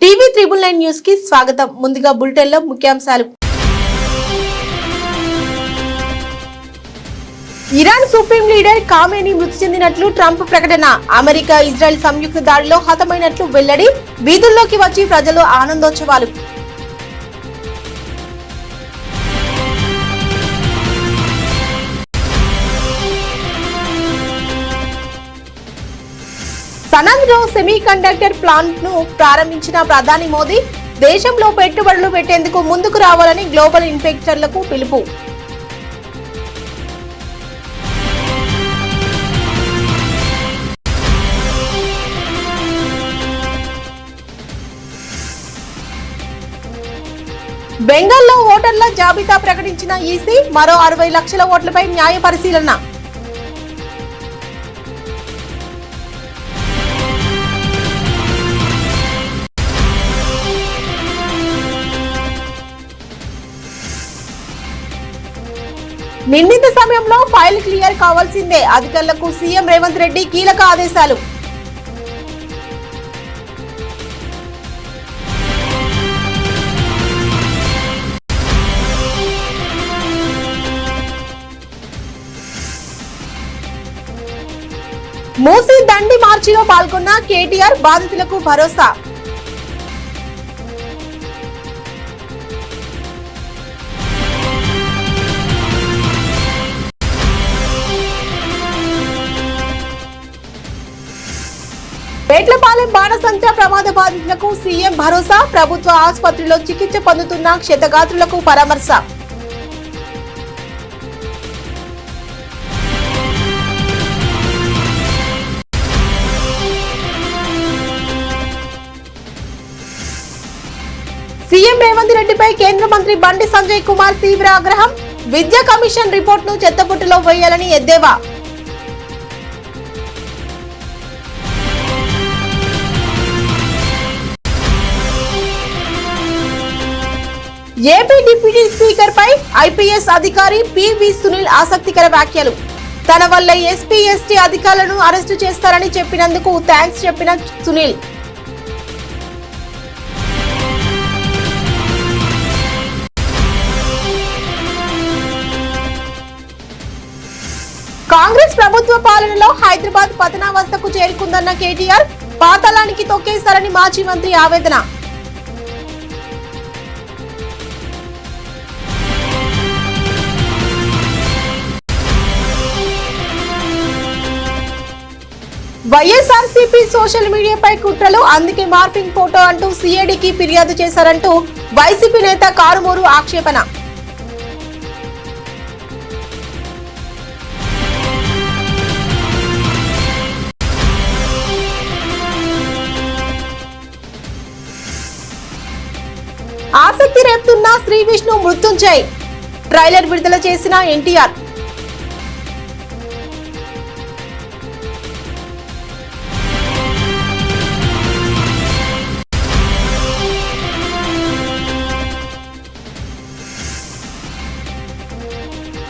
TV 999 news కి స్వాగతం. ముందుగా బులెటిన్ లో ముఖ్యాంశాలు. ఇరాన్ సుప్రీం లీడర్ ఖామేనీ మృతి చెందినట్లు ట్రంప్ ప్రకటన. అమెరికా ఇజ్రాయెల్ సంయుక్త దాడిలో హతమైనట్లు వెల్లడి. వీధుల్లోకి వచ్చి ప్రజలు ఆనందోత్సవాలు. సనంద్లో సెమీ కండక్టర్ ప్లాంట్ ను ప్రారంభించిన ప్రధాని మోదీ దేశంలో పెట్టుబడులు పెట్టేందుకు ముందుకు రావాలని గ్లోబల్ ఇన్వెస్టర్లకు పిలుపు. బెంగాల్లో ఓటర్ల జాబితా ప్రకటించిన ఈసీ మరో 60 లక్షల ఓట్లపై న్యాయ పరిశీలన. నిర్ణీత సమయంలో ఫైల్ క్లియర్ కావాల్సిందే. అధికారులకు సీఎం రేవంత్ రెడ్డి కీలక ఆదేశాలు. మూసీ దండి మార్చిలో పాల్గొన్న కేటీఆర్ బాధితులకు భరోసా. పేట్లపాలెం బాణసంచా ప్రమాద బాధితులకు సీఎం భరోసా. ప్రభుత్వ ఆసుపత్రిలో చికిత్స పొందుతున్న క్షతగాత్రులకు పరామర్శ. సీఎం రేవంత్ రెడ్డిపై కేంద్ర మంత్రి బండి సంజయ్ కుమార్ తీవ్ర ఆగ్రహం. విద్యా కమిషన్ రిపోర్ట్ ను చెత్తబుట్టలో వేయాలని ఎద్దేవా. ఏపీ డిప్యూటీ స్పీకర్ పై ఐపీఎస్ అధికారి పివి సునీల్ ఆసక్తికర వ్యాఖ్యలు. తన వల్ల ఎస్పీ ఎస్టీ అధికారులను అరెస్టు చేస్తారని చెప్పినందుకు థ్యాంక్స్ చెప్పిన సునీల్. కాంగ్రెస్ ప్రభుత్వ పాలనలో హైదరాబాద్ పతనావస్థకు చేరుకుందన్న కేటీఆర్. పాతాళానికి తొక్కేశారని మాజీ మంత్రి ఆవేదన. వైఎస్ఆర్సీపీ సోషల్ మీడియాపై కుట్రలు, అందుకే మార్ఫింగ్ ఫోటో అంటూ సిఐడికి ఫిర్యాదు చేశారంటూ వైసీపీ నేత కారుమూరు ఆక్షేపణ. ఆసక్తి రేపుతున్న శ్రీ విష్ణు మృత్యుంజయ్ ట్రైలర్ విడుదల చేసిన ఎన్టీఆర్.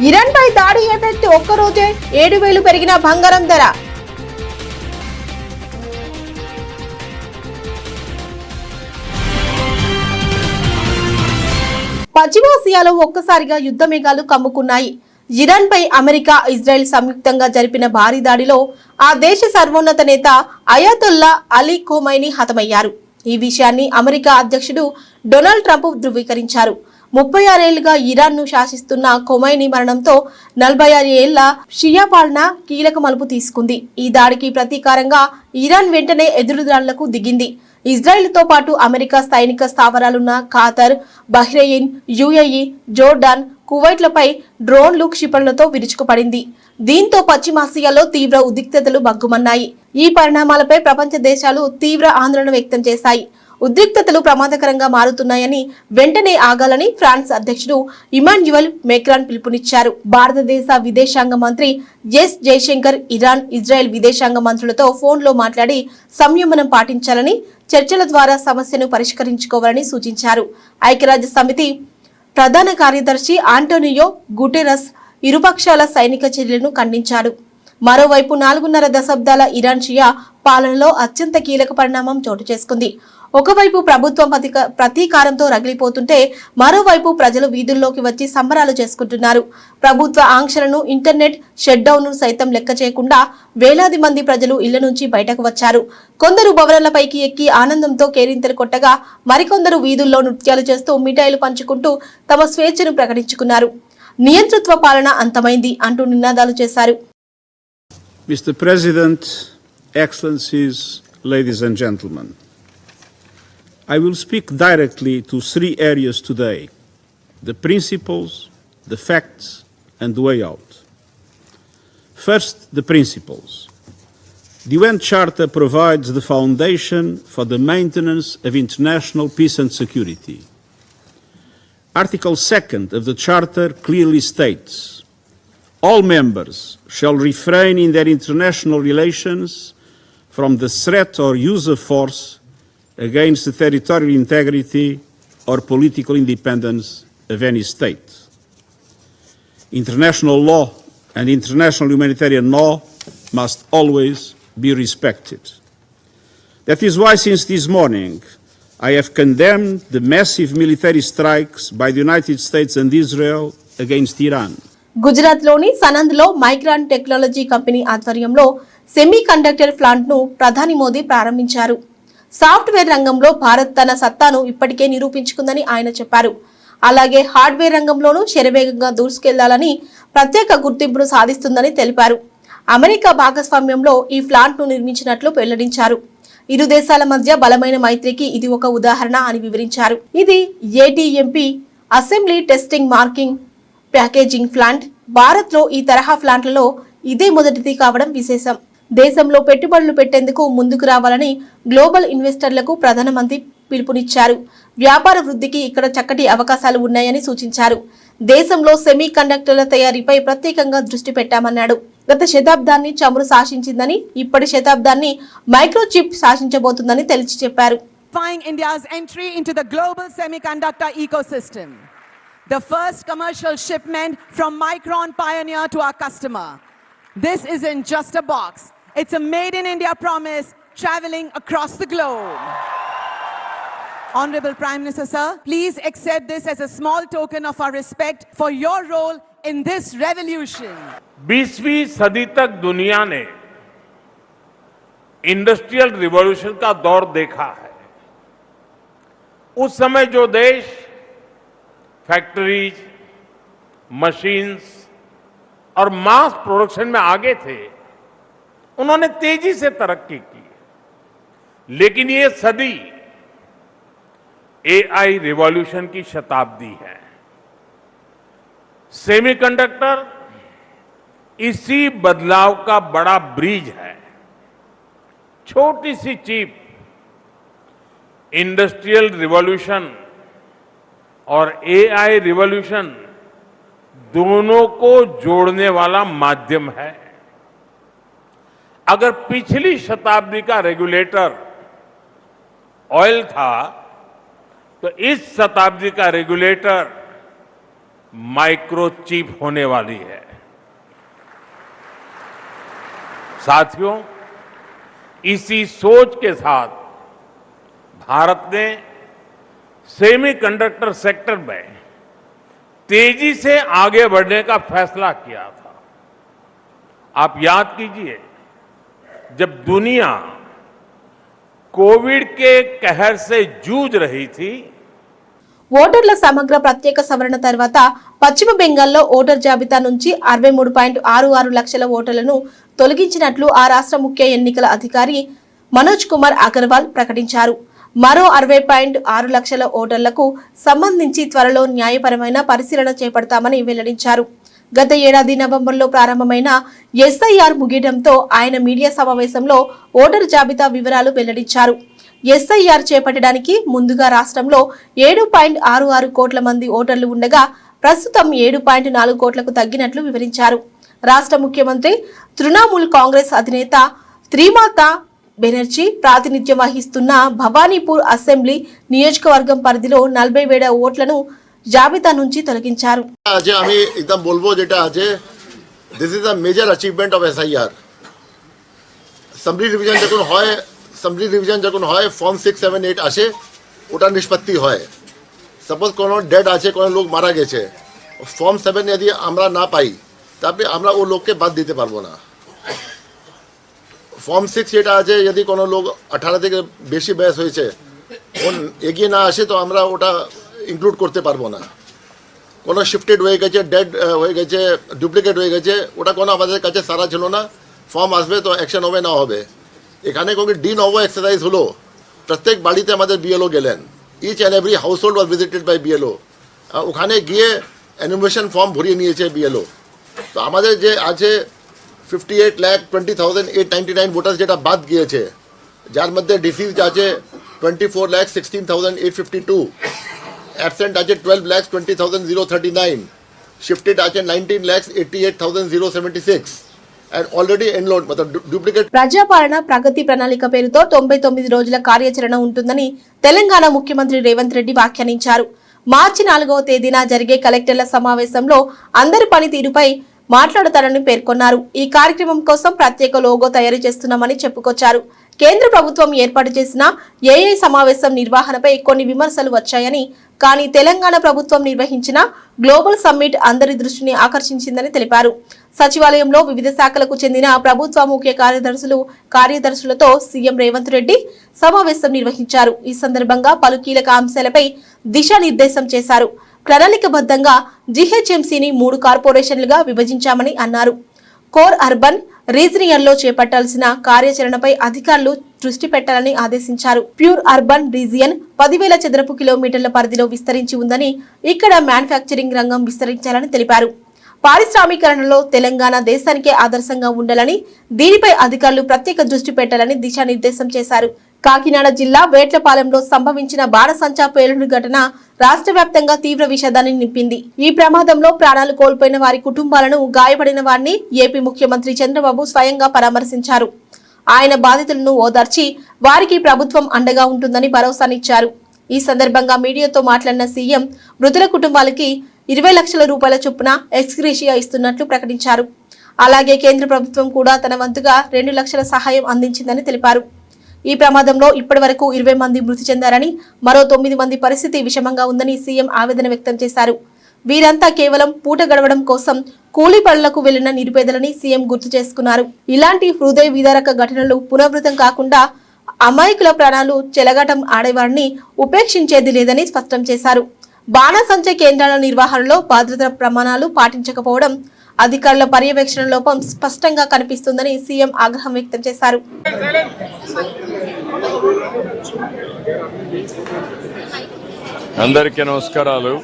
ఇరాన్ పై దాడి ఎఫెక్ట్ ఒక్కరోజే 7,000 పెరిగిన బంగారం ధర. పశ్చిమాసియాలో ఒక్కసారిగా యుద్ధ మేఘాలు కమ్ముకున్నాయి. ఇరాన్ పై అమెరికా ఇజ్రాయెల్ సంయుక్తంగా జరిపిన భారీ దాడిలో ఆ దేశ సర్వోన్నత నేత అయాతొల్లా అలీ ఖోమైనీ హతమయ్యారు. ఈ విషయాన్ని అమెరికా అధ్యక్షుడు డొనాల్డ్ ట్రంప్ ధృవీకరించారు. 36 ఏళ్లుగా ఇరాన్ ను శాసిస్తున్న ఖొమైనీ మరణంతో 46 ఏళ్ల షియా పాలన కీలక మలుపు తీసుకుంది. ఈ దాడికి ప్రతీకారంగా ఇరాన్ వెంటనే ఎదురుదాడులకు దిగింది. ఇజ్రాయెల్ తో పాటు అమెరికా సైనిక స్థావరాలున్న ఖాతర్, బహ్రెయిన్, యుఏఈ, జోర్డాన్, కువైట్లపై డ్రోన్లు క్షిపణులతో విరుచుకుపడింది. దీంతో పశ్చిమాసియాలో తీవ్ర ఉద్రిక్తతలు భగ్గుమన్నాయి. ఈ పరిణామాలపై ప్రపంచ దేశాలు తీవ్ర ఆందోళన వ్యక్తం చేశాయి. ఉద్రిక్తతలు ప్రమాదకరంగా మారుతున్నాయని, వెంటనే ఆగాలని ఫ్రాన్స్ అధ్యక్షుడు ఇమాన్యుయల్ మెక్రాన్ పిలుపునిచ్చారు. భారతదేశ విదేశాంగ మంత్రి ఎస్ జయశంకర్ ఇరాన్, ఇజ్రాయెల్ విదేశాంగ మంత్రులతో ఫోన్లో మాట్లాడి సంయమనం పాటించాలని, చర్చల ద్వారా సమస్యను పరిష్కరించుకోవాలని సూచించారు. ఐక్యరాజ్య సమితి ప్రధాన కార్యదర్శి ఆంటోనియో గుటెరస్ ఇరుపక్షాల సైనిక చర్యలను ఖండించారు. మరోవైపు 4.5 దశాబ్దాల ఇరాన్ షియా పాలనలో అత్యంత కీలక పరిణామం చోటు చేసుకుంది. ఒకవైపు ప్రభుత్వం ప్రతీకారంతో రగిలిపోతుంటే మరోవైపు ప్రజలు వీధుల్లోకి వచ్చి సంబరాలు చేసుకుంటున్నారు. ప్రభుత్వ ఆంక్షలను, ఇంటర్నెట్ షట్ డౌన్ సైతం లెక్క చేయకుండా వేలాది మంది ప్రజలు ఇళ్ల నుంచి బయటకు వచ్చారు. కొందరు భవనాలపైకి ఎక్కి ఆనందంతో కేరింతలు కొట్టగా మరికొందరు వీధుల్లో నృత్యాలు చేస్తూ మిఠాయిలు పంచుకుంటూ తమ స్వేచ్ఛను ప్రకటించుకున్నారు. నియంతృత్వ పాలన అంతమైంది అంటూ నినాదాలు చేశారు. Mr. President, Excellencies, ladies and gentlemen, I will speak directly to three areas today: the principles, the facts, and the way out. First, the principles. The UN Charter provides the foundation for the maintenance of international peace and security. Article 2 of the Charter clearly states, all members shall refrain in their international relations from the threat or use of force against the territorial integrity or political independence of any state. International law and international humanitarian law must always be respected. That is why since this morning I have condemned the massive military strikes by the United States and Israel against Iran. Gujarat లోని సనంద్ లో micron technology company ఆధ్వర్యంలో semi conductor plant ను ప్రధాని మోదీ ప్రారంభించారు. Software రంగంలో భారత్ తన సత్తాను ఇప్పటికే నిరూపించుకుందని ఆయన చెప్పారు. అలాగే హార్డ్వేర్ రంగంలోనూ శరవేగంగా దూసుకెళ్లాలని, ప్రత్యేక గుర్తింపును సాధిస్తుందని తెలిపారు. అమెరికా భాగస్వామ్యంలో ఈ ప్లాంట్ ను నిర్మించినట్లు వెల్లడించారు. ఇరు దేశాల మధ్య బలమైన మైత్రికి ఇది ఒక ఉదాహరణ అని వివరించారు. ఇది ATMP assembly testing marking packaging plant. Bharat లో ఈ తరహా ప్లాంట్లలో ఇదే మొదటిది కావడం విశేషం. దేశంలో పెట్టుబడులు పెట్టేందుకు ముందుకు రావాలని గ్లోబల్ ఇన్వెస్టర్లకు ప్రధానమంత్రి పిలుపునిచ్చారు. వ్యాపార వృద్ధికి ఇక్కడ చక్కటి అవకాశాలు ఉన్నాయని సూచించారు. దేశంలో సెమీ కండక్టర్ల తయారీపై ప్రత్యేకంగా దృష్టి పెట్టామన్నాడు. గత శతాబ్దాన్ని చమురు శాసించిందని, ఇప్పటి శతాబ్దాన్ని మైక్రోచిప్ శాసించబోతుందని తెలిసి చెప్పారు. India's entry into the global semiconductor ecosystem. The first commercial shipment from Micron Pioneer to our customer. This isn't just a box. It's a made in India promise traveling across the globe. Honorable Prime Minister sir, please accept this as a small token of our respect for your role in this revolution. 20वीं सदी तक दुनिया ने industrial revolution का दौर देखा है. उस समय जो देश फैक्ट्रीज, मशीन्स और मास प्रोडक्शन में आगे थे, उन्होंने तेजी से तरक्की की. लेकिन ये सदी एआई रिवॉल्यूशन की शताब्दी है. सेमीकंडक्टर इसी बदलाव का बड़ा ब्रिज है. छोटी सी चिप इंडस्ट्रियल रिवॉल्यूशन और एआई रिवॉल्यूशन दोनों को जोड़ने वाला माध्यम है. अगर पिछली शताब्दी का रेगुलेटर ऑयल था, तो इस शताब्दी का रेगुलेटर माइक्रोचिप होने वाली है. साथियों, इसी सोच के साथ भारत ने सेमीकंडक्टर सेक्टर में तेजी से आगे बढ़ने का फैसला किया था. आप याद कीजिए, जब दुनिया कोविड के कहर से जूझ रही थी, ఓటర్ల సమగ్ర ప్రత్యేక సవరణ తర్వాత పశ్చిమ బెంగాల్లో ఓటర్ జాబితా నుంచి 63.66 లక్షల ఓటర్లను తొలగించినట్లు ఆ రాష్ట్ర ముఖ్య ఎన్నికల అధికారి మనోజ్ కుమార్ అగర్వాల్ ప్రకటించారు. మరో 60.6 లక్షల ఓటర్లకు సంబంధించి త్వరలో న్యాయపరమైన పరిశీలన చేపడతామని వెల్లడించారు. గత ఏడాది నవంబర్లో ప్రారంభమైన ఎస్ఐఆర్ ముగియడంతో ఆయన మీడియా సమావేశంలో ఓటరు జాబితా వివరాలు వెల్లడించారు. ఎస్ఐఆర్ చేపట్టడానికి ముందుగా రాష్ట్రంలో 7.66 కోట్ల మంది ఓటర్లు ఉండగా ప్రస్తుతం 7.4 కోట్లకు తగ్గినట్లు వివరించారు. రాష్ట్ర ముఖ్యమంత్రి తృణమూల్ కాంగ్రెస్ అధినేత త్రిమమతా బెనర్జీ ప్రాతినిధ్యం వహిస్తున్న భవానీపూర్ అసెంబ్లీ నియోజకవర్గం పరిధిలో 40,000 ఓట్లను జాబితా నుంచి తొలగించారు. আমি একদম বলবো যেটা আছে, this is a major achievement of SIR. Assembly division যখন হয় অ্যাসেম্বলি রিভিশন যখন হয় ফর্ম 6, 7, 8 আসে, ওটা নিষ্পত্তি হয়। সাপোজ কোনো ডেড আছে, কোনো লোক মারা গেছে, ফর্ম 7 যদি আমরা না পাই, তারপরে আমরা ও লোককে বাদ দিতে পারবো না। ফর্ম 6 যেটা আছে, যদি কোনো লোক 18 থেকে বেশি বয়স হয়েছে, ও এগিয়ে না আসে, তো আমরা ওটা ইনক্লুড করতে পারবো না। কোনো শিফটেড হয়ে গেছে, ডেড হয়ে গেছে, ডুপ্লিকেট হয়ে গেছে, ওটা কোনো আমাদের কাছে সারা ছিল না। ফর্ম আসবে তো অ্যাকশন হবে, না হবে। এখানে কোনো ডি নভো এক্সারসাইজ হলো, প্রত্যেক বাড়িতে আমাদের বিএলও গেলেন, each and every household was visited by BLO. ওখানে গিয়ে এনুমেরেশন ফর্ম ভরিয়ে নিয়েছে বিএলও। তো আমাদের যে আছে 58,20,899 ভোটার্স যেটা বাদ গিয়েছে, যার মধ্যে ডিসিজ আছে 24,16,852, অ্যাবসেন্ট আছে 12,20,039, শিফটেড আছে 19,88,076 and already enrolled, मतलब duplicate. ప్రజాపాలన ప్రగతి ప్రణాళిక పేరుతో 99 రోజుల కార్యాచరణ ఉంటుందని తెలంగాణ ముఖ్యమంత్రి రేవంత్ రెడ్డి వ్యాఖ్యానించారు. మార్చి 4వ తేదీన జరిగే కలెక్టర్ల సమావేశంలో అందరి పనితీరుపై మాట్లాడతారని పేర్కొన్నారు. ఈ కార్యక్రమం కోసం ప్రత్యేక లోగో తయారు చేస్తున్నామని చెప్పుకొచ్చారు. కేంద్ర ప్రభుత్వం ఏర్పాటు చేసిన ఏఐ సమావేశం నిర్వహణపై కొన్ని విమర్శలు వచ్చాయని, కానీ తెలంగాణ ప్రభుత్వం నిర్వహించిన గ్లోబల్ సమ్మిట్ అందరి దృష్టిని ఆకర్షించిందని తెలిపారు. సచివాలయంలో వివిధ శాఖలకు చెందిన ప్రభుత్వ ముఖ్య కార్యదర్శులతో సీఎం రేవంత్ రెడ్డి సమావేశం నిర్వహించారు. ఈ సందర్భంగా పలు కీలక అంశాలపై దిశానిర్దేశం చేశారు. ప్రణాళికబద్ధంగా జీహెచ్ఎంసీని 3 కార్పొరేషన్లుగా విభజించామని అన్నారు. కోర్ అర్బన్ రీజియన్లో చేపట్టాల్సిన కార్యాచరణపై అధికారులు దృష్టి పెట్టాలని ఆదేశించారు. ప్యూర్ అర్బన్ రీజియన్ 10,000 చదరపు కిలోమీటర్ల పరిధిలో విస్తరించి ఉందని, ఇక్కడ మ్యానుఫ్యాక్చరింగ్ రంగం విస్తరించాలని తెలిపారు. పారిశ్రామికరణలో తెలంగాణ దేశానికే ఆదర్శంగా ఉండాలని, దీనిపై అధికారులు ప్రత్యేక దృష్టి పెట్టాలని దిశానిర్దేశం చేశారు. కాకినాడ జిల్లా వేట్లపాలెంలో సంభవించిన బాణసంచా పేలుడు ఘటన రాష్ట్ర వ్యాప్తంగా తీవ్ర విషాదాన్ని నింపింది. ఈ ప్రమాదంలో ప్రాణాలు కోల్పోయిన వారి కుటుంబాలను, గాయపడిన వారిని ఏపీ ముఖ్యమంత్రి చంద్రబాబు స్వయంగా పరామర్శించారు. ఆయన బాధితులను ఓదార్చి వారికి ప్రభుత్వం అండగా ఉంటుందని భరోసానిచ్చారు. ఈ సందర్భంగా మీడియాతో మాట్లాడిన సీఎం మృతుల కుటుంబాలకి 20 లక్షల రూపాయల చొప్పున ఎక్స్గ్రేషియా ఇస్తున్నట్లు ప్రకటించారు. అలాగే కేంద్ర ప్రభుత్వం కూడా తన వంతుగా 2 లక్షల సహాయం అందించిందని తెలిపారు. ఈ ప్రమాదంలో ఇప్పటి వరకు 20 మంది మృతి చెందారని, మరో 9 మంది పరిస్థితి విషమంగా ఉందని సీఎం ఆవేదన వ్యక్తం చేశారు. వీరంతా కేవలం పూట గడవడం కోసం కూలీ పనులకు వెళ్లిన నిరుపేదలని సీఎం గుర్తు చేసుకున్నారు. ఇలాంటి హృదయ విదారక ఘటనలు పునరావృతం కాకుండా అమాయకుల ప్రాణాలు చెలగాటం ఆడేవారిని ఉపేక్షించేది లేదని స్పష్టం చేశారు. బాణసంచ కేంద్రాల నిర్వహణలో భద్రతా ప్రమాణాలు పాటించకపోవడం, అధికారుల పర్యవేక్షణ లోపం స్పష్టంగా కనిపిస్తుందని సీఎం ఆగ్రహం వ్యక్తం చేశారు. అందరికీ నమస్కారాలు.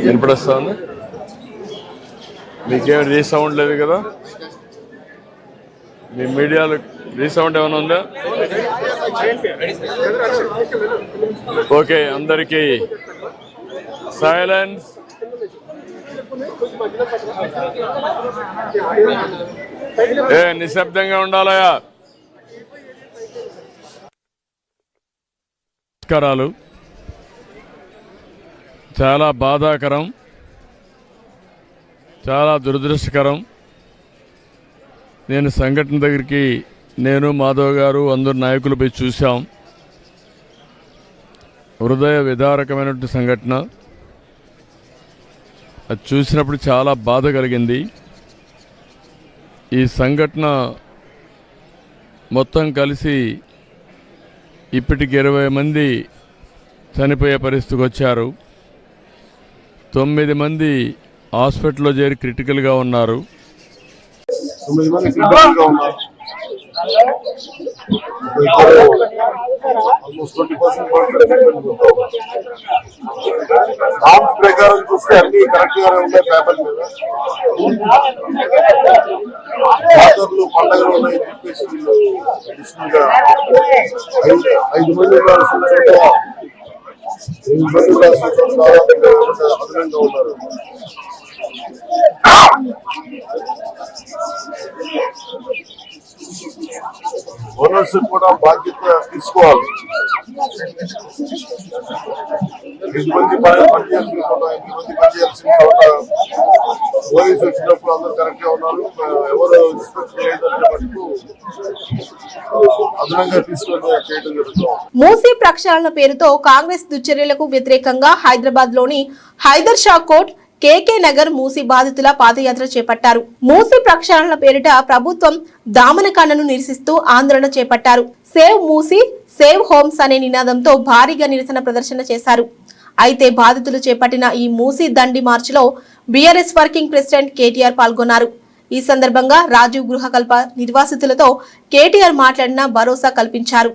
వినపడొస్తుంది? మీకేం రీసౌండ్ లేదు కదా? మీ మీడియాలో రీసౌండ్ ఏమైనా ఉందా? ఓకే, అందరికీ సైలెన్స్. నిశ్శబ్దంగా ఉండాలయా. నమస్కారాలు. చాలా బాధాకరం, చాలా దురదృష్టకరం. నేను సంఘటన దగ్గరికి మాధవ్ గారు అందరు నాయకులు పోయి చూసాం. హృదయ విదారకమైనటువంటి సంఘటన. అది చూసినప్పుడు చాలా బాధ కలిగింది. ఈ సంఘటన మొత్తం కలిసి ఇప్పటికి 20 మంది చనిపోయే పరిస్థితికి వచ్చారు. 9 మంది హాస్పిటల్లో చేరి క్రిటికల్గా ఉన్నారు. ప్రకారం చూస్తే అన్ని కరెక్ట్ గానే ఉన్నాయి. పేపర్ మీద పండుగలు ఉన్నాయని చెప్పేసి వీళ్ళు అడిషనల్ గా 5 మంది అదనంగా ఉన్నారు. ఓనర్స్ కూడా బాధ్యత తీసుకోవాలి. బాగా పనిచేయాల్సిన చోట 8 మంది పనిచేయాల్సిన చోట పోలీసు వచ్చినప్పుడు అందరూ కరెక్ట్ గా ఉన్నారు. ఎవరు ఇన్స్పెక్షన్ లేదంటే మటుకు అదనంగా తీసుకొని చేయడం జరుగుతుంది. మూసీ ప్రక్షాళన పేరుతో కాంగ్రెస్ దుశ్చర్యలకు వ్యతిరేకంగా హైదరాబాద్ లోని హైదర్ షా కోట్, కేకే నగర్ మూసీ బాధితుల పాదయాత్ర చేపట్టారు. మూసీ ప్రక్షాళన పేరిట ప్రభుత్వం దామనకాండను నిరసిస్తూ ఆందోళన చేపట్టారు. సేవ్ మూసీ, సేవ్ హోమ్స్ అనే నినాదంతో భారీగా నిరసన ప్రదర్శన చేశారు. అయితే బాధితులు చేపట్టిన ఈ మూసీ దండి మార్చిలో బీఆర్ఎస్ వర్కింగ్ ప్రెసిడెంట్ కేటీఆర్ పాల్గొన్నారు. ఈ సందర్భంగా రాజీవ్ గృహకల్ప నిర్వాసితులతో కేటీఆర్ మాట్లాడిన భరోసా కల్పించారు.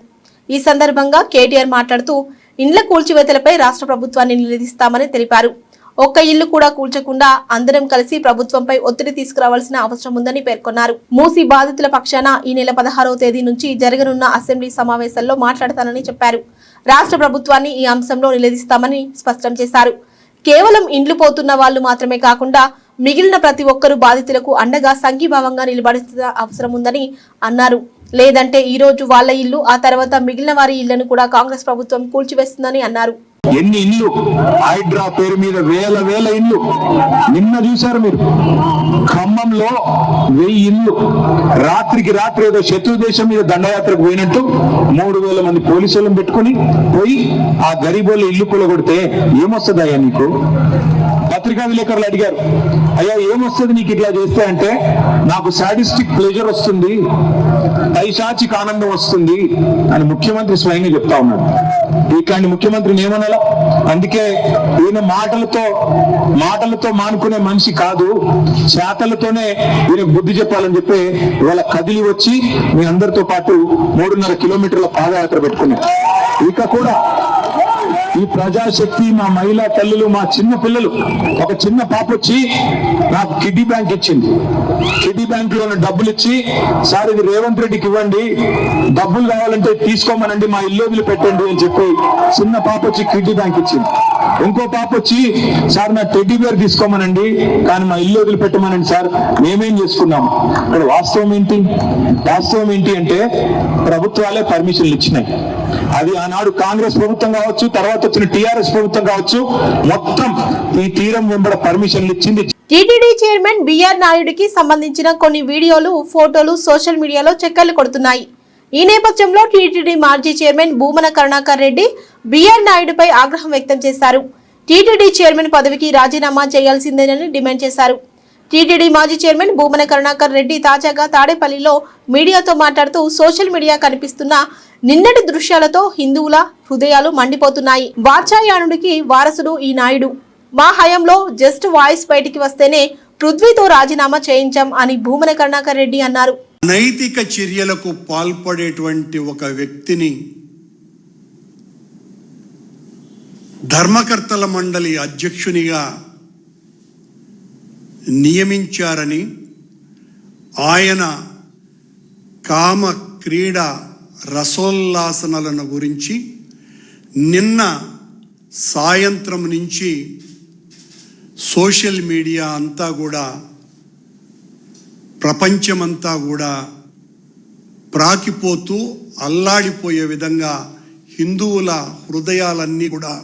ఈ సందర్భంగా కేటీఆర్ మాట్లాడుతూ ఇండ్ల కూల్చివేతలపై రాష్ట్ర ప్రభుత్వాన్ని నిలదీస్తామని తెలిపారు. ఒక్క ఇల్లు కూడా కూల్చకుండా అందరం కలిసి ప్రభుత్వంపై ఒత్తిడి తీసుకురావాల్సిన అవసరం ఉందని పేర్కొన్నారు. మూసీ బాధితుల పక్షాన ఈ నెల 16వ తేదీ నుంచి జరగనున్న అసెంబ్లీ సమావేశాల్లో మాట్లాడతానని చెప్పారు. రాష్ట్ర ప్రభుత్వాన్ని ఈ అంశంలో నిలదీస్తామని స్పష్టం చేశారు. కేవలం ఇండ్లు పోతున్న వాళ్లు మాత్రమే కాకుండా మిగిలిన ప్రతి ఒక్కరూ బాధితులకు అండగా సంఘీభావంగా నిలబడాల్సిన అవసరం ఉందని అన్నారు. లేదంటే ఈ రోజు వాళ్ళ ఇల్లు, ఆ తర్వాత మిగిలిన వారి ఇళ్లను కూడా కాంగ్రెస్ ప్రభుత్వం కూల్చివేస్తుందని అన్నారు. ఎన్ని ఇల్లు హైడ్రా పేరు మీద వేల ఇల్లు నిన్న చూశారు మీరు. ఖమ్మంలో 1000 ఇల్లు రాత్రికి రాత్రి ఏదో శత్రు దేశం మీద దండయాత్రకు పోయినట్టు 3000 మంది పోలీసులను పెట్టుకుని పోయి ఆ గరీబోళ్ళ ఇల్లు కూలగొడితే ఏమొస్తుందయ్యా నీకు? పత్రికా విలేకరులు అడిగారు, అయ్యా ఏమొస్తుంది నీకు ఇట్లా చేస్తే అంటే, నాకు సాడిస్టిక్ ప్లెజర్ వస్తుంది, పైశాచిక ఆనందం వస్తుంది అని ముఖ్యమంత్రి స్వయంగా చెప్తా ఉన్నాడు. ఇట్లాంటి ముఖ్యమంత్రిని ఏమనాలా? అందుకే ఈయన మాటలతో మానుకునే మనిషి కాదు, చేతలతోనే ఈయన బుద్ధి చెప్పాలని చెప్పి ఇవాళ కదిలి వచ్చి మీ అందరితో పాటు 3.5 కిలోమీటర్ల పాదయాత్ర పెట్టుకున్నారు. ఇక కూడా ఈ ప్రజాశక్తి, మా మహిళా తల్లులు, మా చిన్న పిల్లలు, ఒక చిన్న పాప వచ్చి నాకు కిడ్నీ బ్యాంక్ ఇచ్చింది. కిడ్నీ బ్యాంక్ లో డబ్బులు ఇచ్చి, సార్ ఇది రేవంత్ రెడ్డికి ఇవ్వండి, డబ్బులు కావాలంటే తీసుకోమనండి, మా ఇల్లు వదిలి పెట్టండి అని చెప్పి చిన్న పాప వచ్చి కిడ్నీ బ్యాంక్ ఇచ్చింది. ఇంకో పాప వచ్చి, సార్ నా టెడ్డీ బేర్ తీసుకోమనండి, కానీ మా ఇల్లు వదిలి పెట్టమనండి సార్, మేమేం చేసుకున్నాం. ఇక్కడ వాస్తవం ఏంటి అంటే ప్రభుత్వాలే పర్మిషన్లు ఇచ్చినాయి. అది ఆనాడు కాంగ్రెస్ ప్రభుత్వం కావచ్చు, తర్వాత వచ్చిన టీఆర్ఎస్ ప్రభుత్వం కావచ్చు, మొత్తం ఈ తీరం వెంబడ పర్మిషన్లు ఇచ్చింది. టీటీడీ చైర్మన్ బిఆర్ నాయుడుకి సంబంధించిన కొన్ని వీడియోలు, ఫోటోలు సోషల్ మీడియాలో చక్కర్లు కొడుతున్నాయి. ఈ నేపథ్యంలో టీటీడీ మాజీ చైర్మన్ భూమన కరుణాకర్ రెడ్డి బిఆర్ నాయుడుపై ఆగ్రహం వ్యక్తం చేశారు. టీటీడీ చైర్మన్ పదవికి రాజీనామా చేయాల్సిందేనని డిమాండ్ చేశారు. టీటీడీ మాజీ చైర్మన్ భూమన కరుణాకర్ రెడ్డి తాజాగా తాడేపల్లిలో మీడియాతో మాట్లాడుతూ సోషల్ మీడియా కనిపిస్తున్న నిన్నటి దృశ్యాలతో హిందువుల హృదయాలు మండిపోతున్నాయి. వాత్సాయనుడికి వారసుడు ఈ నాయుడు. మా హయాంలో జస్ట్ వాయిస్ బయటికి వస్తేనే పృథ్వీతో రాజీనామా చేయించాం అని భూమన కరుణాకర్ రెడ్డి అన్నారు. నైతిక చర్యలకు పాల్పడేటువంటి ఒక వ్యక్తిని ధర్మకర్తల మండలి అధ్యక్షునిగా నియమించారని, ఆయన కామ క్రీడ రసోల్లాసనలను గురించి నిన్న సాయంత్రం నుంచి సోషల్ మీడియా అంతా కూడా, ప్రపంచమంతా కూడా ప్రాకిపోతూ అల్లాడిపోయే విధంగా హిందువుల హృదయాలన్నీ కూడా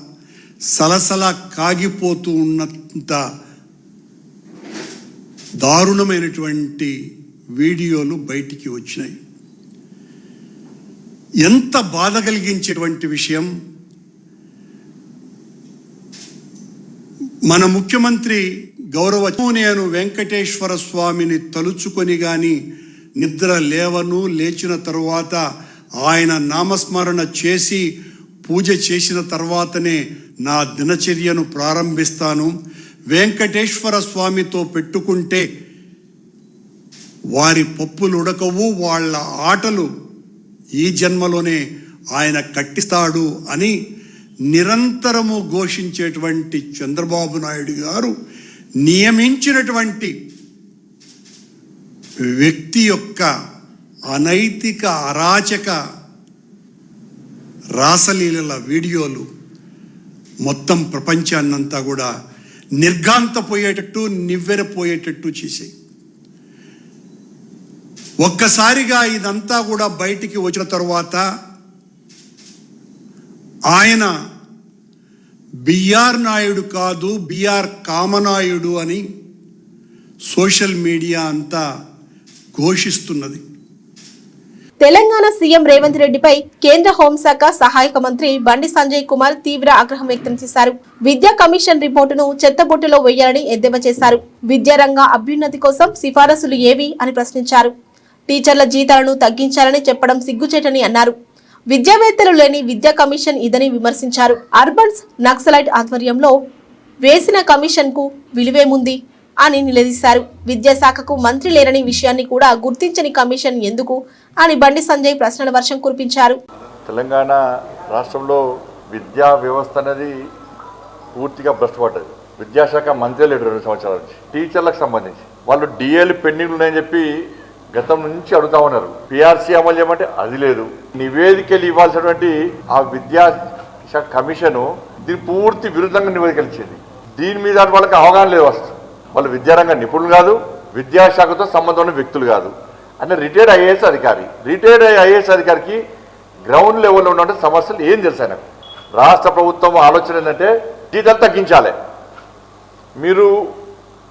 సలసల కాగిపోతూ ఉన్నంత దారుణమైనటువంటి వీడియోలు బయటికి వచ్చినాయి. ఎంత బాధ కలిగించేటువంటి విషయం. మన ముఖ్యమంత్రి నేను వెంకటేశ్వర స్వామిని తలుచుకొని గాని నిద్ర లేవను, లేచిన తరువాత ఆయన నామస్మరణ చేసి పూజ చేసిన తర్వాతనే నా దినచర్యను ప్రారంభిస్తాను. వెంకటేశ్వర స్వామితో పెట్టుకుంటే వారి పప్పులు ఉడకవు, వాళ్ళ ఆటలు ఈ జన్మలోనే ఆయన కట్టిస్తాడు అని నిరంతరము ఘోషించేటువంటి చంద్రబాబు నాయుడు గారు నియమించినటువంటి వ్యక్తి యొక్క అనైతిక అరాచక రాసలీలల వీడియోలు మొత్తం ప్రపంచాన్నంతా కూడా నిర్ఘాంతపోయేటట్టు, నివ్వెరపోయేటట్టు చేశాయి. ఒక్కసారిగా ఇదంతా కూడా బయటికి వచ్చిన తరువాత ఆయన బిఆర్ నాయుడు కాదు బిఆర్ కామనాయుడు అని సోషల్ మీడియా అంతా ఘోషిస్తున్నది. తెలంగాణ సీఎం రేవంత్ రెడ్డిపై కేంద్ర హోంశాఖ సహాయక మంత్రి బండి సంజయ్ కుమార్ తీవ్ర ఆగ్రహం వ్యక్తం చేశారు. విద్యా కమిషన్ రిపోర్టును చెత్తబుట్టలో వేయాలని ఎద్దేవా చేశారు. విద్యారంగ అభ్యున్నతి కోసం సిఫారసులు ఏవి అని ప్రశ్నించారు. టీచర్ల జీతాలను తగ్గించాలని చెప్పడం సిగ్గుచేటని అన్నారు. విద్యావేత్తలు లేని విద్యా కమిషన్ ఇదని విమర్శించారు. అర్బన్స్ నక్సలైట్ ఆధ్వర్యంలో వేసిన కమిషన్ కు విలువేముంది అని నిలదీశారు. విద్యాశాఖకు మంత్రి లేరని విషయాన్ని కూడా గుర్తించని కమిషన్ ఎందుకు అని బండి సంజయ్ ప్రశ్నల వర్షం కురిపించారు. తెలంగాణ రాష్ట్రంలో విద్యా వ్యవస్థ అనేది పూర్తిగా భ్రష్టపడ్డది. విద్యాశాఖ మంత్రి లేడు 2 సంవత్సరాల నుంచి. టీచర్లకు సంబంధించి వాళ్ళు డిఏలు పెండింగ్ ఉన్నాయని చెప్పి గతం నుంచి అడుగుతా ఉన్నారు. పిఆర్సీ అమలు చేయమంటే అది లేదు. నివేదికలు ఇవ్వాల్సినటువంటి ఆ విద్యాశాఖ కమిషను దీని పూర్తి విరుద్ధంగా నివేదికలు ఇచ్చింది. దీని మీద వాళ్ళకి అవగాహన లేదు. వస్తుంది వాళ్ళు విద్యారంగ నిపుణులు కాదు, విద్యాశాఖతో సంబంధం ఉన్న వ్యక్తులు కాదు. అంటే రిటైర్డ్ ఐఏఎస్ అధికారి. రిటైర్డ్ ఐఏఎస్ అధికారికి గ్రౌండ్ లెవెల్లో ఉన్న సమస్యలు ఏం తెలుసు ఆయనకు. రాష్ట్ర ప్రభుత్వం ఆలోచన ఏంటంటే జీతాలు తగ్గించాలి. మీరు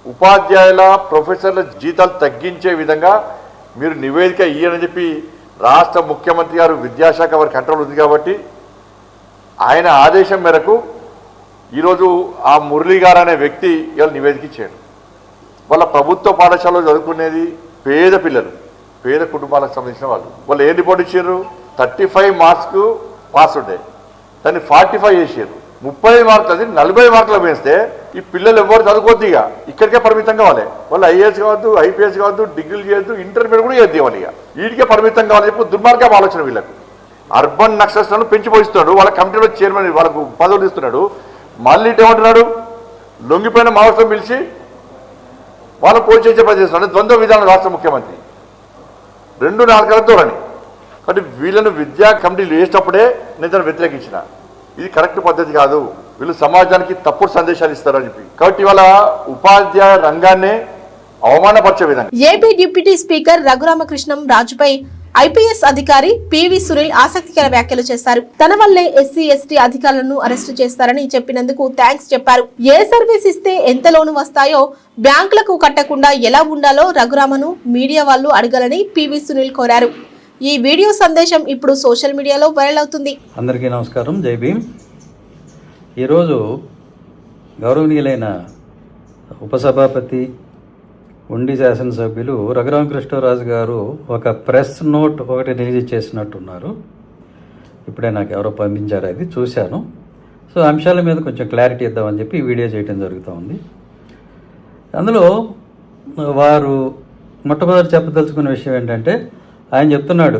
ఉపాధ్యాయుల ప్రొఫెసర్ల జీతాలు తగ్గించే విధంగా మీరు నివేదిక ఇయ్యని చెప్పి రాష్ట్ర ముఖ్యమంత్రి గారు విద్యాశాఖ వారి కంట్రోల్ ఉంది కాబట్టి ఆయన ఆదేశం మేరకు ఈరోజు ఆ మురళీ గారు అనే వ్యక్తి ఇవాళ నివేదిక ఇచ్చాడు. వాళ్ళ ప్రభుత్వ పాఠశాలలో చదువుకునేది పేద పిల్లలు, పేద కుటుంబాలకు సంబంధించిన వాళ్ళు ఏం రిపోర్ట్ ఇచ్చారు? 35 మార్క్స్కు పాస్ ఉండే దాన్ని 45 చేసారు. 30 మార్కులు అది 40 మార్కులు వేస్తే ఈ పిల్లలు ఎవరు చదువుకోవద్దు, ఇక ఇక్కడికే పరిమితం కావాలి. వాళ్ళు ఐఏఎస్ కావద్దు, ఐపీఎస్ కావద్దు, డిగ్రీలు చేయొద్దు, ఇంటర్మీడియట్ కూడా చేయొద్దు. వాళ్ళు ఇక వీటికే పరిమితం కావాలని చెప్పి దుర్మార్గం ఆలోచన వీళ్ళకు. అర్బన్ నక్సల్స్లను పెంచిపోయిస్తున్నాడు. వాళ్ళ కమిటీలో చైర్మన్ వాళ్ళకు పదవులు ఇస్తున్నాడు. మళ్ళీ ఏమంటున్నాడు? లొంగిపోయిన మావోయిస్టులను పిలిచి వాళ్ళని పోయి చేసే పని చేస్తున్నాడు. ద్వంద్వ విధానం రాష్ట్ర ముఖ్యమంత్రి 2 నాలుగు ధోరణి. కాబట్టి వీళ్ళను విద్యా కమిటీలు వేసేటప్పుడే నేను దాన్ని వ్యతిరేకించిన. ఇది కరెక్ట్ పద్ధతి కాదు. వీళ్ళు సమాజానికి తప్పుడు సందేశాలు ఇస్తారని చెప్పి. కాబట్టి ఇవాళ ఉపాధ్యాయ రంగాన్నే అవమానపరిచే విధంగా ఏపీ డిప్యూటీ స్పీకర్ రఘురామకృష్ణం రాజుపై ఐపీఎస్ అధికారి పివి సునీల్ ఆసక్తికర వ్యాఖ్యలు చేశారు. తన వల్లే ఎస్సీ ఎస్టీ అధికారులను అరెస్టు చేస్తారని చెప్పినందుకు థ్యాంక్స్ చెప్పారు. ఏ సర్వీస్ ఇస్తే ఎంత లోను వస్తాయో బ్యాంకులకు కట్టకుండా ఎలా ఉండాలో రఘురామను మీడియా వాళ్ళు అడగాలని పివి సునీల్ కోరారు. ఈ వీడియో సందేశం ఇప్పుడు సోషల్ మీడియాలో వైరల్ అవుతుంది. అందరికీ నమస్కారం, జై భీమ్. ఈరోజు గౌరవనీయులైన ఉపసభాపతి ఉండి శాసనసభ్యులు రఘురామకృష్ణరాజు గారు ఒక ప్రెస్ నోట్ ఒకటి రిలీజ్ చేసినట్టున్నారు. ఇప్పుడే నాకు ఎవరో పంపించారు, అది చూశాను. సో అంశాల మీద కొంచెం క్లారిటీ ఇద్దామని చెప్పి ఈ వీడియో చేయడం జరుగుతూ ఉంది. అందులో వారు మొట్టమొదటి చెప్పదలుచుకున్న విషయం ఏంటంటే, ఆయన చెప్తున్నాడు,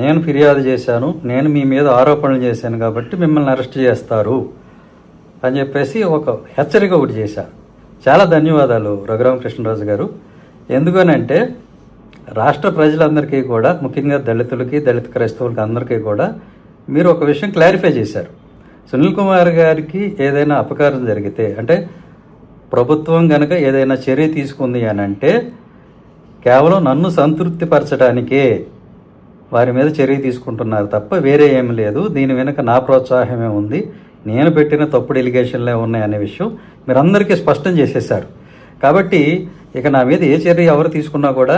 నేను ఫిర్యాదు చేశాను, నేను మీ మీద ఆరోపణలు చేశాను కాబట్టి మిమ్మల్ని అరెస్ట్ చేస్తారు అని చెప్పేసి ఒక హెచ్చరిక ఒకటి చేశారు. చాలా ధన్యవాదాలు రఘురామకృష్ణరాజు గారు. ఎందుకనంటే రాష్ట్ర ప్రజలందరికీ కూడా, ముఖ్యంగా దళితులకి, దళిత క్రైస్తవులకి అందరికీ కూడా మీరు ఒక విషయం క్లారిఫై చేశారు. సునీల్ కుమార్ గారికి ఏదైనా అపకారం జరిగితే, అంటే ప్రభుత్వం కనుక ఏదైనా చర్య తీసుకుంది అని అంటే కేవలం నన్ను సంతృప్తిపరచడానికే వారి మీద చర్య తీసుకుంటున్నారు తప్ప వేరే ఏమి లేదు. దీని వెనుక నా ప్రోత్సాహమే ఉంది, నేను పెట్టిన తప్పుడు ఎలిగేషన్లే ఉన్నాయనే విషయం మీరందరికీ స్పష్టం చేసేశారు. కాబట్టి ఇక నా మీద ఏ చర్య ఎవరు తీసుకున్నా కూడా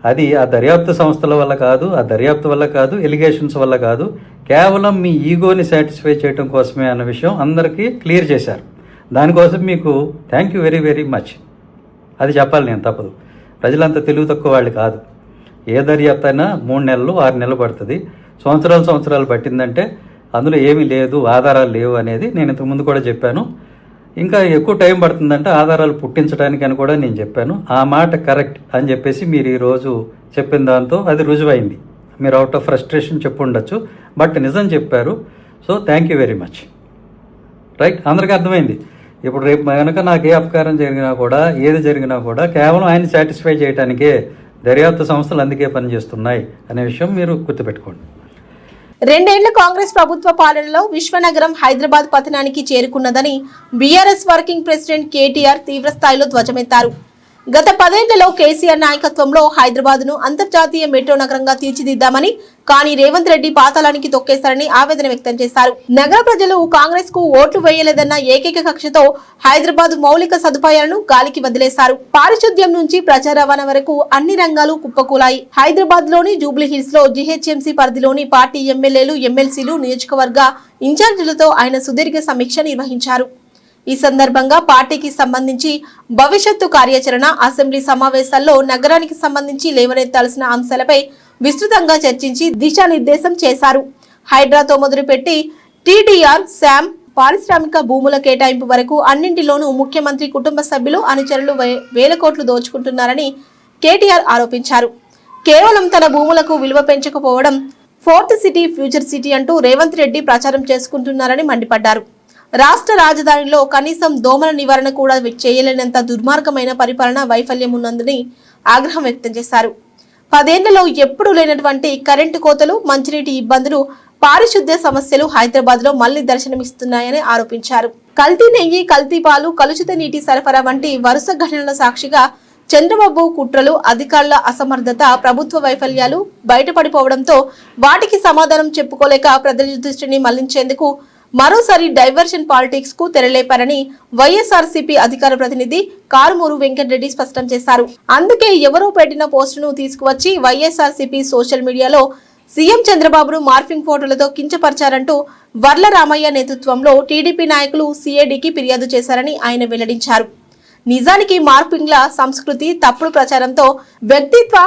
అది ఆ దర్యాప్తు సంస్థల వల్ల కాదు, ఆ దర్యాప్తు వల్ల కాదు, ఎలిగేషన్స్ వల్ల కాదు, కేవలం మీ ఈగోని సాటిస్ఫై చేయడం కోసమే అన్న విషయం అందరికీ క్లియర్ చేశారు. దానికోసం మీకు thank you very very much. అది చెప్పాలి, నేను తప్పదు. ప్రజలంతా తెలివి తక్కువ వాళ్ళు కాదు. ఏ దర్యాప్తు అయినా 3 నెలలు 6 నెలలు పడుతుంది. సంవత్సరాలు పట్టిందంటే అందులో ఏమీ లేదు, ఆధారాలు లేవు అనేది నేను ఇంతకుముందు కూడా చెప్పాను. ఇంకా ఎక్కువ టైం పడుతుందంటే ఆధారాలు పుట్టించడానికి అని కూడా నేను చెప్పాను. ఆ మాట కరెక్ట్ అని చెప్పేసి మీరు ఈరోజు చెప్పిన దాంతో అది రుజువైంది. మీరు అవుట్ ఆఫ్ ఫ్రస్ట్రేషన్ చెప్పు ఉండొచ్చు, బట్ నిజం చెప్పారు. So thank you very much. Right, అందరికీ అర్థమైంది. ఇప్పుడు రేపు కనుక నాకు ఏ అపకారం జరిగినా కూడా, ఏది జరిగినా కూడా కేవలం ఆయన సాటిస్ఫై చేయడానికే దర్యాప్తు సంస్థలు అందుకే పనిచేస్తున్నాయి అనే విషయం మీరు గుర్తుపెట్టుకోండి. 2 ఏళ్ల కాంగ్రెస్ ప్రభుత్వ పాలనలో విశ్వనగరం హైదరాబాద్ పతనానికి చేరుకున్నదని బీఆర్ఎస్ వర్కింగ్ ప్రెసిడెంట్ కేటీఆర్ తీవ్రస్థాయిలో ధ్వజమెత్తారు. గత 10 ఏళ్లలో కేసీఆర్ నాయకత్వంలో హైదరాబాద్ ను అంతర్జాతీయ మెట్రో నగరంగా తీర్చిదిద్దామని, కానీ రేవంత్ రెడ్డి పాతాళానికి తొక్కేశారని ఆవేదన వ్యక్తం చేశారు. నగర ప్రజలు కాంగ్రెస్ కు ఓట్లు వేయలేదన్న ఏకైక కక్షతో హైదరాబాద్ మౌలిక సదుపాయాలను గాలికి వదిలేశారు. పారిశుద్ధ్యం నుంచి ప్రజా రవాణా వరకు అన్ని రంగాలు కుప్పకూలాయి. హైదరాబాద్ లోని జూబ్లీ హిల్స్ లో జీహెచ్ఎంసీ పరిధిలోని పార్టీ ఎమ్మెల్యేలు, ఎమ్మెల్సీలు, నియోజకవర్గ ఇన్ఛార్జీలతో ఆయన సుదీర్ఘ సమీక్ష నిర్వహించారు. ఈ సందర్భంగా పార్టీకి సంబంధించి భవిష్యత్తు కార్యాచరణ, అసెంబ్లీ సమావేశాల్లో నగరానికి సంబంధించి లేవనెత్తాల్సిన అంశాలపై విస్తృతంగా చర్చించి దిశానిర్దేశం చేశారు. హైడ్రాతో మొదలుపెట్టి టీడీఆర్, శామ్, పారిశ్రామిక భూముల కేటాయింపు వరకు అన్నింటిలోనూ ముఖ్యమంత్రి కుటుంబ సభ్యులు, అనుచరులు వేల కోట్లు దోచుకుంటున్నారని కేటీఆర్ ఆరోపించారు. కేవలం తన భూములకు విలువ పెంచకపోవడం, ఫోర్త్ సిటీ, ఫ్యూచర్ సిటీ అంటూ రేవంత్ రెడ్డి ప్రచారం చేసుకుంటున్నారని మండిపడ్డారు. రాష్ట్ర రాజధానిలో కనీసం దోమల నివారణ కూడా చేయలేనంత దుర్మార్గమైన పరిపాలన వైఫల్యం ఉన్నందుని ఆగ్రహం వ్యక్తం చేశారు. 10 ఏళ్లలో ఎప్పుడూ లేనటువంటి కరెంటు కోతలు, మంచినీటి ఇబ్బందులు, పారిశుద్ధ్య సమస్యలు హైదరాబాద్ లో మళ్లీ దర్శనమిస్తున్నాయని ఆరోపించారు. కల్తీ నెయ్యి, కల్తీ పాలు, కలుషిత నీటి సరఫరా వంటి వరుస ఘటనల సాక్షిగా చంద్రబాబు కుట్రలు, అధికారుల అసమర్థత, ప్రభుత్వ వైఫల్యాలు బయటపడిపోవడంతో వాటికి సమాధానం చెప్పుకోలేక ప్రజల దృష్టిని మళ్లించేందుకు మరోసారి డైవర్షన్ పాలిటిక్స్ కు తెరలేపారని వైఎస్ఆర్సీపీ అధికార ప్రతినిధి కారుమూరు వెంకటరెడ్డి స్పష్టం చేశారు. అందుకే ఎవరో పెట్టిన పోస్టును తీసుకువచ్చి వైఎస్ఆర్సీపీ సోషల్ మీడియాలో సీఎం చంద్రబాబును మార్ఫింగ్ ఫోటోలతో కించపరిచారంటూ వర్ల రామయ్య నేతృత్వంలో టీడీపీ నాయకులు సిఐడికి ఫిర్యాదు చేశారని ఆయన వెల్లడించారు. నిజానికి మార్ఫింగ్ల సంస్కృతి, తప్పుడు ప్రచారంతో వ్యక్తిత్వ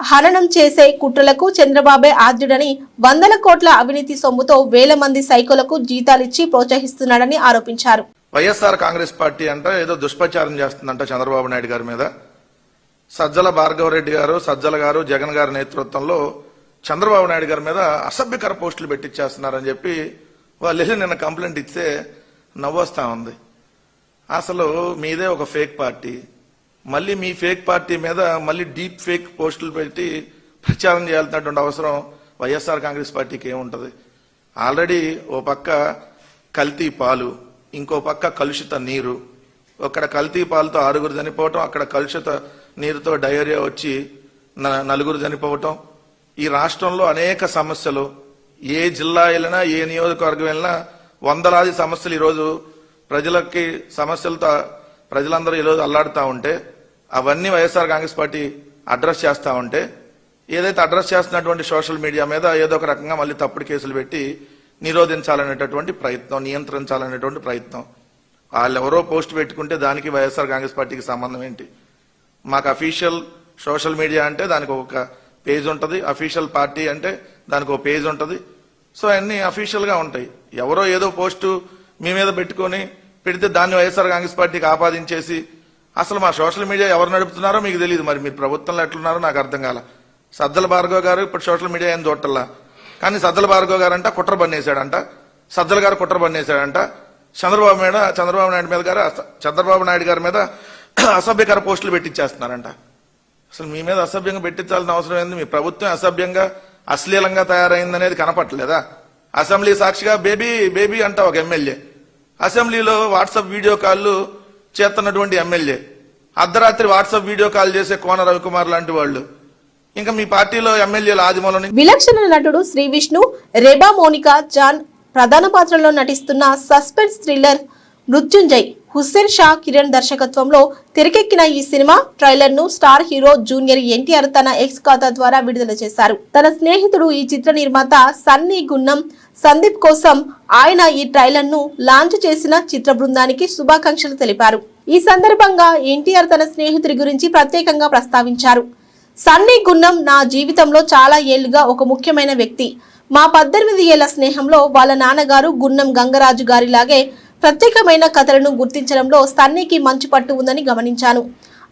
హననం చేసే కుట్రలకు చంద్రబాబే ఆద్యుడని, వందల కోట్ల అవినీతి సొమ్ముతో వేల మంది సైకోలకు జీతాలిచ్చి ప్రోత్సహిస్తున్నాడని ఆరోపించారు. వైఎస్ఆర్ కాంగ్రెస్ పార్టీ అంటే ఏదో దుష్ప్రచారం చేస్తుందంట చంద్రబాబు నాయుడు గారి మీద. సజ్జల భార్గవరెడ్డి గారు, సజ్జల గారు, జగన్ గారి నేతృత్వంలో చంద్రబాబు నాయుడు గారి మీద అసభ్యకర పోస్టులు పెట్టించేస్తున్నారని చెప్పి వాళ్ళు వెళ్ళి నిన్న కంప్లైంట్ ఇస్తే నవ్వొస్తా ఉంది. అసలు మీదే ఒక ఫేక్ పార్టీ, మళ్ళీ మీ ఫేక్ పార్టీ మీద మళ్ళీ డీప్ ఫేక్ పోస్టులు పెట్టి ప్రచారం చేయాల్సినటువంటి అవసరం వైఎస్ఆర్ కాంగ్రెస్ పార్టీకి ఏముంటది? ఆల్రెడీ ఓ పక్క కల్తీ పాలు, ఇంకో పక్క కలుషిత నీరు. అక్కడ కల్తీ పాలతో 6 చనిపోవటం, అక్కడ కలుషిత నీరుతో డయేరియా వచ్చి 4 చనిపోవటం. ఈ రాష్ట్రంలో అనేక సమస్యలు, ఏ జిల్లా వెళ్ళినా, ఏ నియోజకవర్గం వెళ్ళినా వందలాది సమస్యలు ఈరోజు ప్రజలకి సమస్యలతో ప్రజలందరూ ఈరోజు అల్లాడుతూ ఉంటే అవన్నీ వైఎస్ఆర్ కాంగ్రెస్ పార్టీ అడ్రస్ చేస్తూ ఉంటే, ఏదైతే అడ్రస్ చేస్తున్నటువంటి సోషల్ మీడియా మీద ఏదో ఒక రకంగా మళ్ళీ తప్పుడు కేసులు పెట్టి నిరోధించాలనేటటువంటి ప్రయత్నం, నియంత్రించాలనేటువంటి ప్రయత్నం. వాళ్ళెవరో పోస్ట్ పెట్టుకుంటే దానికి వైఎస్ఆర్ కాంగ్రెస్ పార్టీకి సంబంధం ఏంటి? మాకు అఫీషియల్ సోషల్ మీడియా అంటే దానికి ఒక పేజ్ ఉంటుంది, అఫీషియల్ పార్టీ అంటే దానికి ఒక పేజ్ ఉంటుంది. సో అన్ని అఫీషియల్ గా ఉంటాయి. ఎవరో ఏదో పోస్టు మీ మీద పెట్టుకొని పెడితే దాన్ని వైఎస్ఆర్ కాంగ్రెస్ పార్టీకి ఆపాదించేసి, అసలు మా సోషల్ మీడియా ఎవరు నడుపుతున్నారో మీకు తెలియదు. మరి మీరు ప్రభుత్వంలో ఎట్లున్నారో నాకు అర్థం కాల. సజ్జల భార్గవ్ గారు ఇప్పుడు సోషల్ మీడియా ఏం చూడటల్లా, కానీ సజ్జల భార్గవ్ గారు అంట కుట్ర బన్నేశాడంట, సజ్జల గారు కుట్ర బన్నేశాడంట, చంద్రబాబు నాయుడు గారి మీద అసభ్యకర పోస్టులు పెట్టించేస్తున్నారంట. అసలు మీ మీద అసభ్యంగా పెట్టించాల్సిన అవసరం ఏంది? మీ ప్రభుత్వం అసభ్యంగా, అశ్లీలంగా తయారైందనేది కనపట్లేదా? అసెంబ్లీ సాక్షిగా బేబీ బేబీ అంట ఒక ఎమ్మెల్యే, అసెంబ్లీలో వాట్సాప్ వీడియో కాల్లు చేస్తున్నటువంటి ఎమ్మెల్యే, అర్ధరాత్రి వాట్సాప్ వీడియో కాల్ చేసే కోన రవికుమార్ లాంటి వాళ్ళు, ఇంకా మీ పార్టీలో ఎమ్మెల్యేలు ఆదిమూలం. విలక్షణ నటుడు శ్రీ విష్ణు, రెబా మోనికా జాన్ ప్రధాన పాత్రలో నటిస్తున్న సస్పెన్స్ థ్రిల్లర్ మృత్యుంజయ్ హుస్సేన్ షా కిరణ్ దర్శకత్వంలో తెరకెక్కిన ఈ సినిమా ట్రైలర్ ను స్టార్ హీరో జూనియర్ ఎన్టీఆర్ తన ఎక్స్ ఖాతా ద్వారా విడుదల చేశారు. తన స్నేహితుడు ఈ చిత్ర నిర్మాత సన్నీ గున్నం సందీప్ కోసం ఆయన ఈ ట్రైలర్ ను లాంచ్ చేసిన చిత్ర బృందానికి శుభాకాంక్షలు తెలిపారు. ఈ సందర్భంగా ఎన్టీఆర్ తన స్నేహితుడి గురించి ప్రత్యేకంగా ప్రస్తావించారు. సన్నీ గున్నం నా జీవితంలో చాలా ఏళ్లుగా ఒక ముఖ్యమైన వ్యక్తి. మా 18 ఏళ్ల స్నేహంలో వాళ్ళ నాన్నగారు గున్నం గంగరాజు గారిలాగే ప్రత్యేకమైన కథలను గుర్తించడంలో సన్నీకి మంచి పట్టు ఉందని గమనించాను.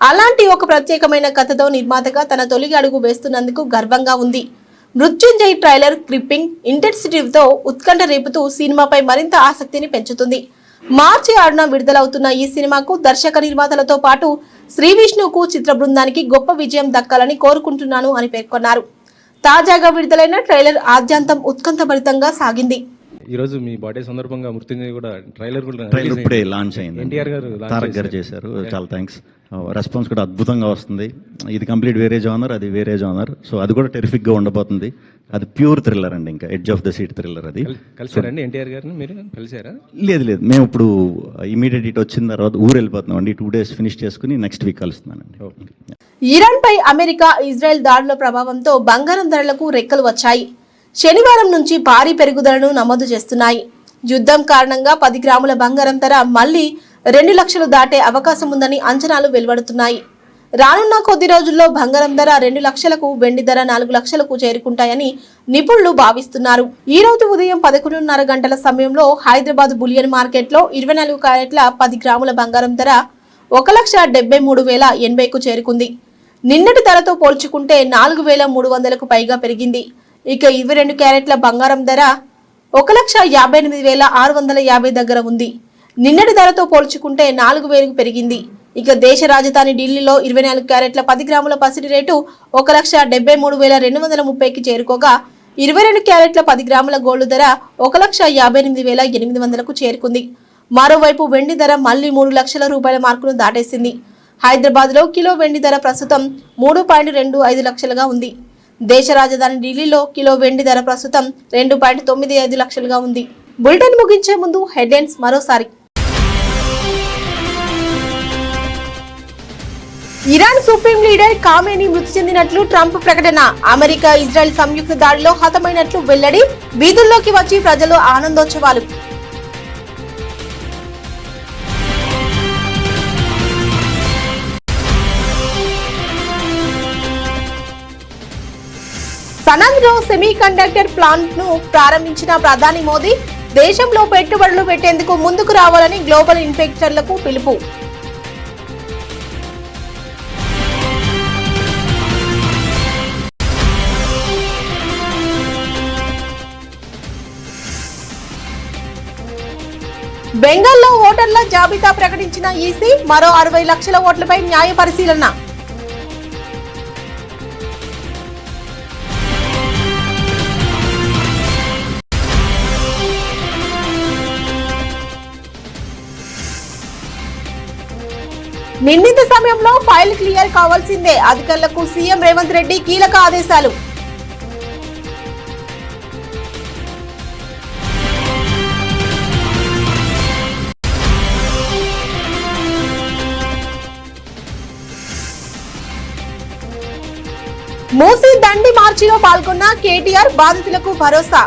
అలాంటి ఒక ప్రత్యేకమైన కథతో నిర్మాతగా తన తొలి అడుగు వేస్తున్నందుకు గర్వంగా ఉంది. మృత్యుంజయ్ ట్రైలర్ క్లిప్పింగ్ ఇంటెన్సిటీతో ఉత్కంఠ రేపుతూ సినిమాపై మరింత ఆసక్తిని పెంచుతుంది. మార్చి 6న విడుదలవుతున్న ఈ సినిమాకు దర్శక నిర్మాతలతో పాటు శ్రీ విష్ణుకు చిత్ర బృందానికి గొప్ప విజయం దక్కాలని కోరుకుంటున్నాను అని పేర్కొన్నారు. తాజాగా విడుదలైన ట్రైలర్ ఆద్యంతం ఉత్కంఠభరితంగా సాగింది. ఈరోజు మీ బర్త్డే సందర్భంగా మృత్యుంజయ్ కూడా ట్రైలర్ ఇప్పుడే లాంచ్ అయింది. ఎన్టీఆర్ గారు తారక్ గారు చేశారు. చాలా థ్యాంక్స్. రెస్పాన్స్ కూడా అద్భుతంగా వస్తుంది. ఇది కంప్లీట్ వేరే జోనర్, అది వేరే జోనర్. సో అది కూడా టెరిఫిక్గా ఉండబోతుంది. అది ప్యూర్ థ్రిల్లర్ అండి, ఇంకా edge of the seat thriller. అది కలిసారండి ఎన్టీఆర్ గారిని, మీరు కలిసారా? లేదు, మేము ఇప్పుడు ఇమీడియట్ ఇటు వచ్చిన తర్వాత ఊరు వెళ్ళిపోతున్నాం అండి. 2 days ఫినిష్ చేసుకుని నెక్స్ట్ వీక్ కలుస్తున్నానండి. ఇరాన్ పై అమెరికా, ఇజ్రాయెల్ దాడుల ప్రభావంతో బంగారం ధరలకు రెక్కలు వచ్చాయి. శనివారం నుంచి భారీ పెరుగుదలను నమోదు చేస్తున్నాయి. యుద్ధం కారణంగా 10 గ్రాముల బంగారం ధర మళ్లీ 2 లక్షలు దాటే అవకాశం ఉందని అంచనాలు వెలువడుతున్నాయి. రానున్న కొద్ది రోజుల్లో బంగారం ధర 2 లక్షలకు, వెండి ధర 4 లక్షలకు చేరుకుంటాయని నిపుణులు భావిస్తున్నారు. ఈ రోజు ఉదయం 11:30 గంటల సమయంలో హైదరాబాద్ బులియన్ మార్కెట్లో 24 క్యారెట్ల 10 గ్రాముల బంగారం ధర 1,73,080కు చేరుకుంది. నిన్నటి ధరతో పోల్చుకుంటే 4,300కు పైగా పెరిగింది. ఇక 22 క్యారెట్ల బంగారం ధర 1,58,650 దగ్గర ఉంది. నిన్నటి ధరతో పోల్చుకుంటే 4,000కు పెరిగింది. ఇక దేశ రాజధాని ఢిల్లీలో 24 క్యారెట్ల 10 గ్రాముల పసిడి రేటు 1,73,230కి చేరుకోగా 22 క్యారెట్ల 10 గ్రాముల గోల్డ్ ధర 1,58,800కు చేరుకుంది. మరోవైపు వెండి ధర మళ్లీ 3 లక్షల రూపాయల మార్కును దాటేసింది. హైదరాబాద్ లో కిలో వెండి ధర ప్రస్తుతం 3.25 లక్షలుగా ఉంది. దేశ రాజధాని ఢిల్లీలో కిలో వెండి ధర ప్రస్తుతం 2.95 లక్షలుగా ఉంది. బులెటిన్ ముగించే ముందు హెడ్లైన్స్ మరోసారి. ఇరాన్ సుప్రీం లీడర్ ఖామేనీ మృతి చెందినట్లు ట్రంప్ ప్రకటన. అమెరికా, ఇజ్రాయెల్ సంయుక్త దాడిలో హతమైనట్లు వెల్లడి. వీధుల్లోకి వచ్చి ప్రజలు ఆనందోత్సవాలు. సనంద్లో సెమీ కండక్టర్ ప్లాంట్ ను ప్రారంభించిన ప్రధాని మోదీ దేశంలో పెట్టుబడులు పెట్టేందుకు ముందుకు రావాలని గ్లోబల్ ఇన్వెస్టర్లకు పిలుపు. బెంగాల్లో ఓటర్ల జాబితా ప్రకటించిన ఈసీ మరో 60 లక్షల ఓట్లపై న్యాయ పరిశీలన. నిర్ణీత సమయంలో ఫైల్ క్లియర్ కావాల్సిందే. అధికారులకు సీఎం రేవంత్ రెడ్డి కీలక ఆదేశాలు. మూసీ దండి మార్చిలో పాల్గొన్న కేటీఆర్, బాధితులకు భరోసా.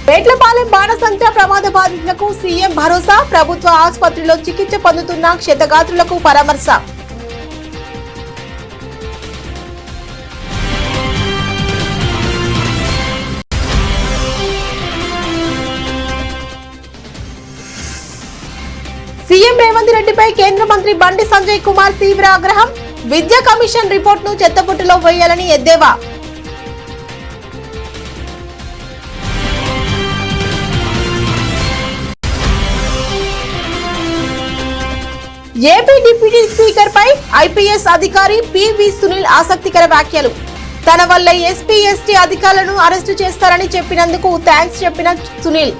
పేట్లపాలెం బాణసంచ ప్రమాద బాధితులకు సీఎం భరోసా. ప్రభుత్వ ఆసుపత్రిలో చికిత్స పొందుతున్న క్షతగాత్రులకు పరామర్శ. సీఎం రేవంత్ రెడ్డిపై కేంద్ర మంత్రి బండి సంజయ్ కుమార్ తీవ్ర ఆగ్రహం. విద్యా కమిషన్ రిపోర్టును చెత్తబుట్టలో వేయాలని ఎద్దేవా. ఏపీ డిప్యూటీ స్పీకర్ పై ఐపీఎస్ అధికారి పివి సునీల్ ఆసక్తికర వ్యాఖ్యలు. తన వల్ల ఎస్పీ ఎస్టీ అధికారులను అరెస్టు చేస్తారని చెప్పినందుకు థ్యాంక్స్ చెప్పిన సునీల్.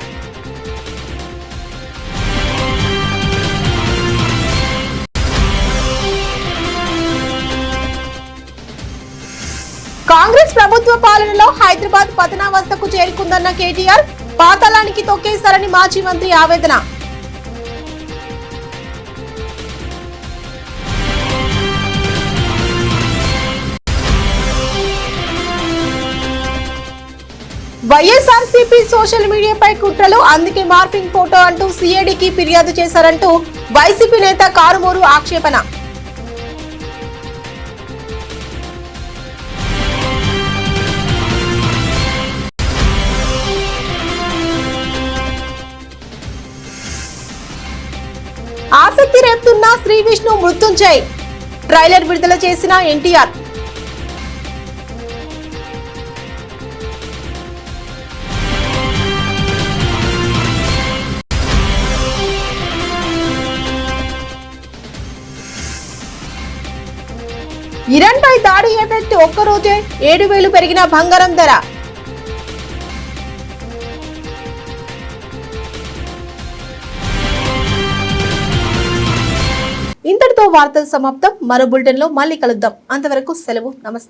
కాంగ్రెస్ ప్రభుత్వ పాలనలో హైదరాబాద్ పతనావస్థకు చేరుకుందన్న కేటీఆర్, పాతాళానికి తొక్కేశారని మాజీ మంత్రి ఆవేదన. వైఎస్ఆర్సీపీ సోషల్ మీడియాపై కుట్రలు, అందుకే మార్ఫింగ్ ఫోటో అంటూ సిఐడికి ఫిర్యాదు చేశారంటూ వైసీపీ నేత కారుమూరు ఆక్షేపణ. ఆసక్తి రేపుతున్న శ్రీ విష్ణు మృత్యుంజయ్ ట్రైలర్ విడుదల చేసిన ఎన్టీఆర్. ఇరాన్ పై దాడి ఎఫెక్ట్ ఒక్కరోజే 7,000 పెరిగిన బంగారం ధర. ఇంతటితో వార్తలు సమాప్తం. మరో బులెటిన్ లో మళ్ళీ కలుద్దాం. అంతవరకు సెలవు. నమస్తే.